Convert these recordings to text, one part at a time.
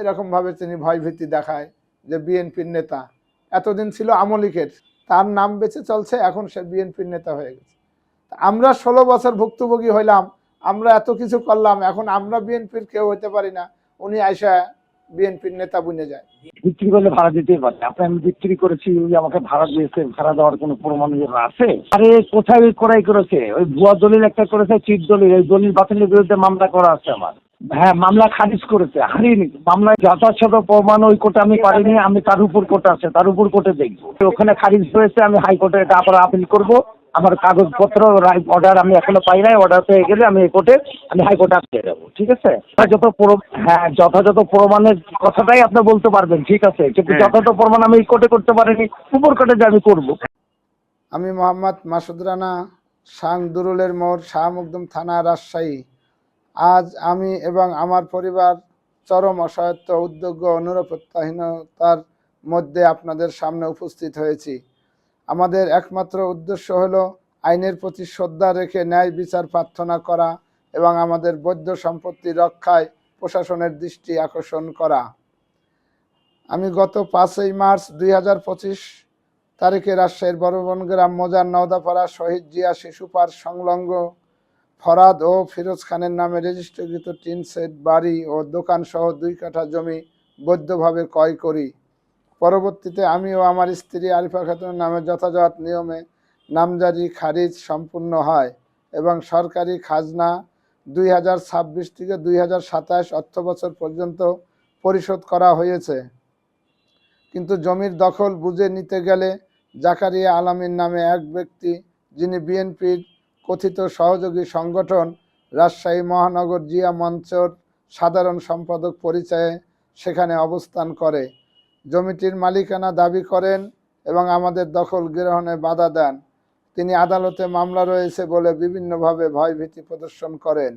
এরকমভাবে তিনি ভয়ভীতি দেখায় যে বিএনপির নেতা। এতদিন ছিল আমলিকের, তার নাম বেঁচে চলছে, এখন সে বিএনপির নেতা হয়ে গেছে। আমরা 16 বছর ভুক্তভোগী হইলাম, আমরা এত কিছু করলাম, এখন আমরা বিএনপির কেউ হইতে পারি না, উনি আইসা বিএনপির নেতা বনে যায়। বিক্রি করলে ভাড়া দিতেই পারে। আপনি আমি বিক্রি করেছি, ওই আমাকে ভাড়া দিয়েছে, ভাড়া দেওয়ার কোনো প্রমাণ আছে? আরে কোথায় ওই করাই করেছে? ওই ভুয়া দলিল একটা করেছে, চিট দলিল, ওই দলিল বাতিলের বিরুদ্ধে মামলা করা আছে আমার। হ্যাঁ, মামলা খারিজ করেছে, হারিনি। মামলায় যথাযথ প্রমাণ ওই কোর্টে আমি পারিনি, আমি তার উপর কোর্ট আছে, তার উপর কোর্টে দেখবো। ওখানে খারিজ হয়েছে, আমি হাইকোর্টে এটা আবার আপিল করবো। আমার কাগজপত্র অর্ডার আমি এখনো পাই নাই, অর্ডার পেয়ে গেলে আমি এই কোর্টে, আমি হাইকোর্টে আপিল যাবো। ঠিক আছে? হ্যাঁ, যথাযথ প্রমাণের কথাটাই আপনি বলতে পারবেন, ঠিক আছে, কিন্তু যথাযথ প্রমাণ আমি এই কোর্টে করতে পারিনি, উপর কোর্টে যে আমি করবো। আমি মোহাম্মদ মাসুদ রানা, শাহ দুরুলের মোড়, শাহ মখদুম থানা, রাজশাহী। আজ আমি এবং আমার পরিবার চরম অসহায়ত্ব, উদ্যোগ ও নিরাপত্তাহীনতার মধ্যে আপনাদের সামনে উপস্থিত হয়েছি। আমাদের একমাত্র উদ্দেশ্য হলো আইনের প্রতি শ্রদ্ধা রেখে ন্যায় বিচার প্রার্থনা করা এবং আমাদের বৈধ সম্পত্তি রক্ষায় প্রশাসনের দৃষ্টি আকর্ষণ করা। আমি গত 5ই মার্চ 2025 তারিখে রাজশাহীর বড়বনগ্রাম মৌজার নওদাপাড়া শহীদ জিয়া শিশু পার্ক সংলগ্ন ফরাদ ও ফিরোজ খানের নামে রেজিস্ট্রিকৃত টিন সেট বাড়ি ও দোকান সহ 2 কাঠা জমি বৈধভাবে ক্রয় করি। পরবর্তীতে আমি ও আমার স্ত্রী আরিফা খাতুনের নামে যথাযথ নিয়মে নামজারি খারিজ সম্পূর্ণ হয় এবং সরকারি খাজনা 2026 থেকে 2027 অর্থবছর পর্যন্ত পরিশোধ করা হয়েছে। কিন্তু জমির দখল বুঝে নিতে গেলে জাকারিয়া আলামিন নামে এক ব্যক্তি, যিনি বিএনপির কথিত সহযোগী সংগঠন রাজশাহী মহানগর জিয়া মঞ্চর সাধারণ সম্পাদক পরিচয়ে সেখানে অবস্থান করে, জমিটির মালিকানা দাবি করেন এবং আমাদের দখল গ্রহণে বাধা দেন। তিনি আদালতে মামলা রয়েছে বলে বিভিন্নভাবে ভয়ভীতি প্রদর্শন করেন।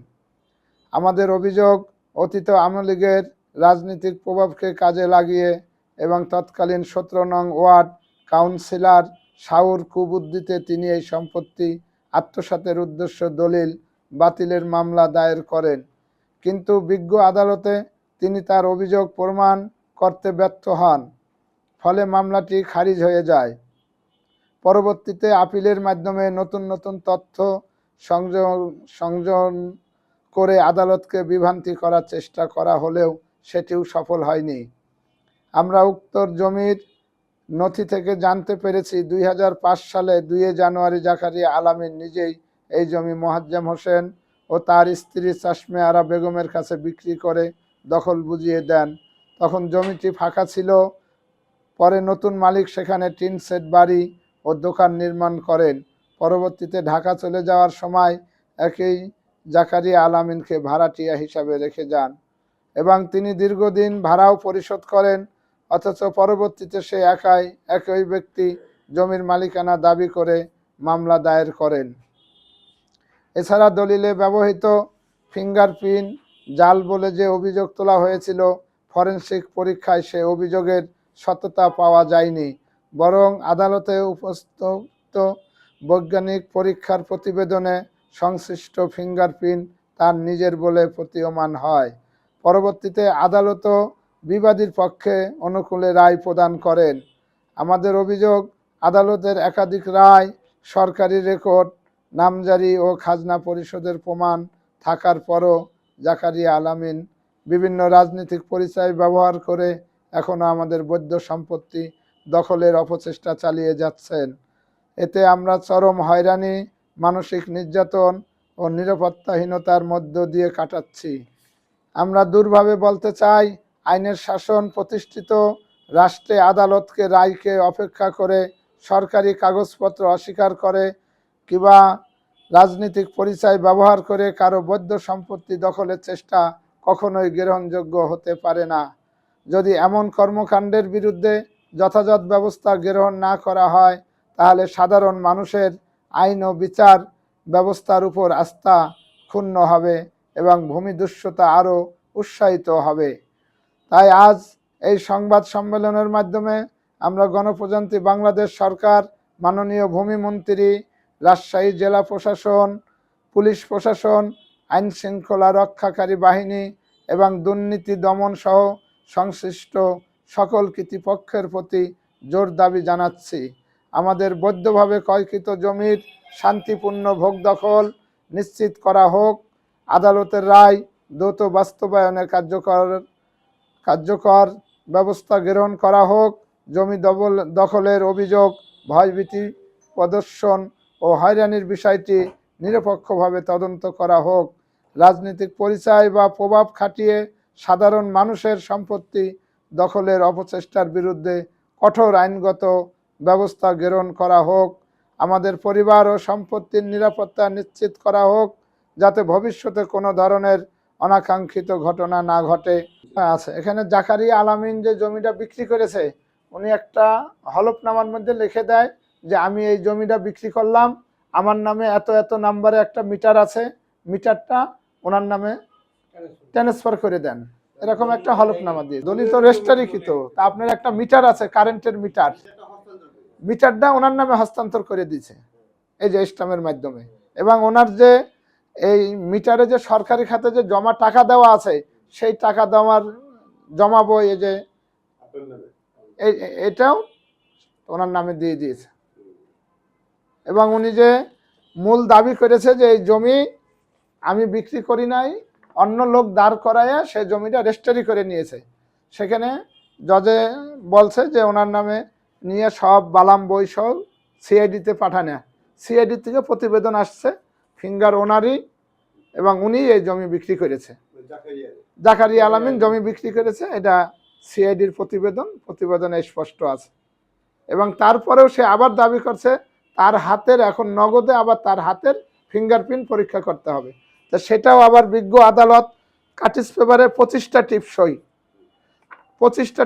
আমাদের অভিযোগ, অতীত আওয়ামী লীগের রাজনীতিক প্রভাবকে কাজে লাগিয়ে এবং তৎকালীন 17 নং ওয়ার্ড কাউন্সিলর শাউর কুবুদ্দিতে তিনি এই সম্পত্তি আত্মসাতের উদ্দেশ্য দলিল বাতিলের মামলা দায়ের করেন, কিন্তু বিজ্ঞ আদালতে তিনি তার অভিযোগ প্রমাণ করতে ব্যর্থ হন, ফলে মামলাটি খারিজ হয়ে যায়। পরবর্তীতে আপিলের মাধ্যমে নতুন নতুন তথ্য সংযোজন করে আদালতকে বিভ্রান্তি করার চেষ্টা করা হলেও সেটিও সফল হয়নি। আমরা উক্ত জমির নথি থেকে জানতে পেরেছি 2005 সালে 2 জানুয়ারি জাকারিয়া আলামিন নিজেই এই জমি মোয়াজ্জেম হোসেন ও তার স্ত্রী চাশমে আরা বেগমের কাছে বিক্রি করে দখল বুঝিয়ে দেন। তখন জমিটি ফাঁকা ছিল। পরে নতুন মালিক সেখানে টিন সেট বাড়ি ও দোকান নির্মাণ করেন। পরবর্তীতে ঢাকা চলে যাওয়ার সময় একই জাকারিয়া আলামিনকে ভাড়াটিয়া হিসাবে রেখে যান এবং তিনি দীর্ঘদিন ভাড়াও পরিশোধ করেন, অথচ পরবর্তীতে সে একই ব্যক্তি জমির মালিকানা দাবি করে মামলা দায়ের করেন। এছাড়া দলিলে ব্যবহৃত ফিঙ্গারপ্রিন্ট জাল বলে যে অভিযোগ তোলা হয়েছিল, ফরেনসিক পরীক্ষায় সে অভিযোগের সত্যতা পাওয়া যায়নি, বরং আদালতে উপস্থিত বৈজ্ঞানিক পরীক্ষার প্রতিবেদনে সংশ্লিষ্ট ফিঙ্গারপ্রিন্ট তার নিজের বলে প্রতীয়মান হয়। পরবর্তীতে আদালতও বিবাদীর পক্ষে অনুকূলে রায় প্রদান করেন। আমাদের অভিযোগ, আদালতের একাধিক রায়, সরকারি রেকর্ড, নামজারি ও খাজনা পরিশোধের প্রমাণ থাকার পরও জাকারিয়া আলামিন বিভিন্ন রাজনৈতিক পরিচয় ব্যবহার করে এখনও আমাদের বৈধ সম্পত্তি দখলের অপচেষ্টা চালিয়ে যাচ্ছেন। এতে আমরা চরম হয়রানি, মানসিক নির্যাতন ও নিরাপত্তাহীনতার মধ্য দিয়ে কাটাচ্ছি। আমরা দূরভাবে বলতে চাই, আইনের শাসন প্রতিষ্ঠিত রাষ্ট্রে আদালতকে রায়কে অপেক্ষা করে সরকারি কাগজপত্র অস্বীকার করে কিংবা রাজনৈতিক পরিচয় ব্যবহার করে কারো বৈধ সম্পত্তি দখলের চেষ্টা কখনোই গ্রহণযোগ্য হতে পারে না। যদি এমন কর্মকাণ্ডের বিরুদ্ধে যথাযথ ব্যবস্থা গ্রহণ না করা হয়, তাহলে সাধারণ মানুষের আইন ও বিচার ব্যবস্থার উপর আস্থা ক্ষুণ্ণ হবে এবং ভূমিদস্যুতা আরও উৎসাহিত হবে। তাই আজ এই সংবাদ সম্মেলনের মাধ্যমে আমরা গণপ্রজাতন্ত্রী বাংলাদেশ সরকার, মাননীয় ভূমিমন্ত্রী, রাজশাহী জেলা প্রশাসন, পুলিশ প্রশাসন, আইন শৃঙ্খলা রক্ষাকারী বাহিনী এবং দুর্নীতি দমন সহ সংশ্লিষ্ট সকল কর্তৃপক্ষের প্রতি জোর দাবি জানাচ্ছি। আমাদের বৈধভাবে ক্রয়কৃত জমির শান্তিপূর্ণ ভোগ দখল নিশ্চিত করা হোক। আদালতের রায় দ্রুত বাস্তবায়নের কার্যকর ব্যবস্থা গ্রহণ করা হোক। জমি দখলের অভিযোগ, ভয়ভীতি প্রদর্শন ও হয়রানির বিষয়টি নিরপেক্ষভাবে তদন্ত করা হোক। রাজনৈতিক পরিচয় বা প্রভাব খাটিয়ে সাধারণ মানুষের সম্পত্তি দখলের অপচেষ্টার বিরুদ্ধে কঠোর আইনগত ব্যবস্থা গ্রহণ করা হোক। আমাদের পরিবার ও সম্পত্তির নিরাপত্তা নিশ্চিত করা হোক, যাতে ভবিষ্যতে কোনো ধরনের অনাকাঙ্ক্ষিত ঘটনা না ঘটে। আছে এখানে জাকারিয়া আলামিন যে জমিটা বিক্রি করেছে, উনি একটা হলফনামার মধ্যে লিখে দেয় যে আমি এই জমিটা বিক্রি করলাম, আমার নামে এত এত নাম্বারে একটা মিটার আছে, মিটারটা ওনার নামে ট্রান্সফার করে দেন, এরকম একটা হলফনামা দিয়ে। দলিত রেজিস্ট্রিকৃত, তা আপনার একটা মিটার আছে, কারেন্টের মিটার, মিটারটা ওনার নামে হস্তান্তর করে দিয়েছে এই যে স্ট্যাম্পের মাধ্যমে। এবং ওনার যে এই মিটারে যে সরকারি খাতে যে জমা টাকা দেওয়া আছে, সেই টাকা দেওয়ার জমা বই এই যে এটাও ওনার নামে দিয়ে দিয়েছে। এবং উনি যে মূল দাবি করেছে যে এই জমি আমি বিক্রি করি নাই, অন্য লোক দাঁড় করাইয়া সে জমিটা রেজিস্ট্রি করে নিয়েছে। সেখানে জজে বলছে যে ওনার নামে নিয়ে সব বালাম বই সব সিআইডিতে পাঠানো, সিআইডি থেকে প্রতিবেদন আসছে ফিঙ্গার ওনারই, এবং উনি এই জমি বিক্রি করেছে, জাকারিয়া আলামিন জমি বিক্রি করেছে, এটা সিআইডির প্রতিবেদনে স্পষ্ট আছে। এবং তারপরেও সে আবার দাবি করছে তার হাতের এখন নগদে আবার তার হাতের ফিঙ্গারপ্রিন্ট পরীক্ষা করতে হবে। তো সেটাও আবার বিজ্ঞ আদালত কাটিস পেপারে 25টা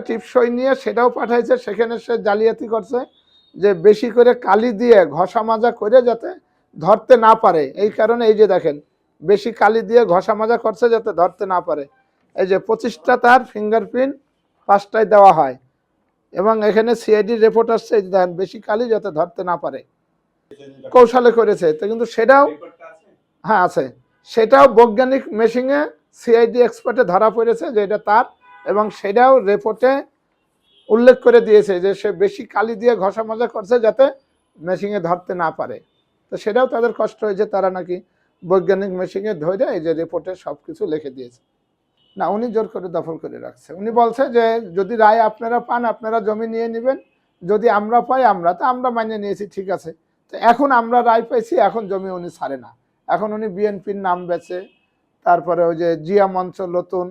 টিপসই নিয়ে সেটাও পাঠাইছে। সেখানে সে জালিয়াতি করছে যে বেশি করে কালি দিয়ে ঘষা মাজা করে যাতে ধরতে না পারে, এই কারণে এই যে দেখেন বেশি কালি দিয়ে ঘষা মাজা করছে যাতে ধরতে না পারে। এই যে 25টা তার ফিঙ্গারপ্রিন্ট 5টায় দেওয়া হয়, এবং এখানে সিআইডির রিপোর্ট আসছে দেখেন বেশি কালি যাতে ধরতে না পারে, কৌশলে করেছে। তো কিন্তু সেটাও হ্যাঁ আছে, সেটাও বৈজ্ঞানিক মেশিনে সিআইডি এক্সপার্টে ধরা পড়েছে যে এটা তার, এবং সেটাও রিপোর্টে উল্লেখ করে দিয়েছে যে সে বেশি কালি দিয়ে ঘষা মাজা করছে যাতে মেশিনে ধরতে না পারে। তো সেটাও তাদের কষ্ট হয়েছে, তারা নাকি বৈজ্ঞানিক মেশিনে ধরে এই যে রিপোর্টে সব কিছু লিখে দিয়েছে। না, উনি জোর করে দখল করে রাখছে। উনি বলছে যে যদি রায় আপনারা পান আপনারা জমি নিয়ে নেবেন, যদি আমরা পাই আমরা, তো আমরা মানিয়ে নিয়েছি, ঠিক আছে। তো এখন আমরা রায় পাইছি, এখন জমি উনি ছাড়ে না, এখন উনি বিএনপির নাম বেচে, তারপরে ওই যে জিয়া মঞ্চ নতুন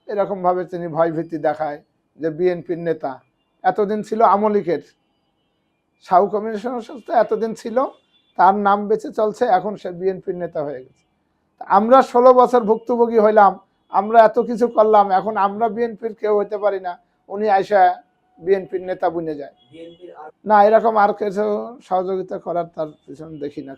এরকমভাবে তিনি ভয়ভীতি দেখায় যে বিএনপির নেতা। এতদিন ছিল আমলিকের সাউ কমিশনের সংস্থা, এতদিন ছিল, তার নাম বেচে চলছে, এখন সে বিএনপির নেতা হয়ে গেছে। আমরা 16 বছর ভুক্তভোগী হইলাম, আমরা এত কিছু করলাম, এখন আমরা বিএনপির কেউ হইতে পারি না, উনি আইসা বিএনপির নেতা বনে যায়। না, এরকম আর কিছু সহযোগিতা করার তার পিছনে দেখি না।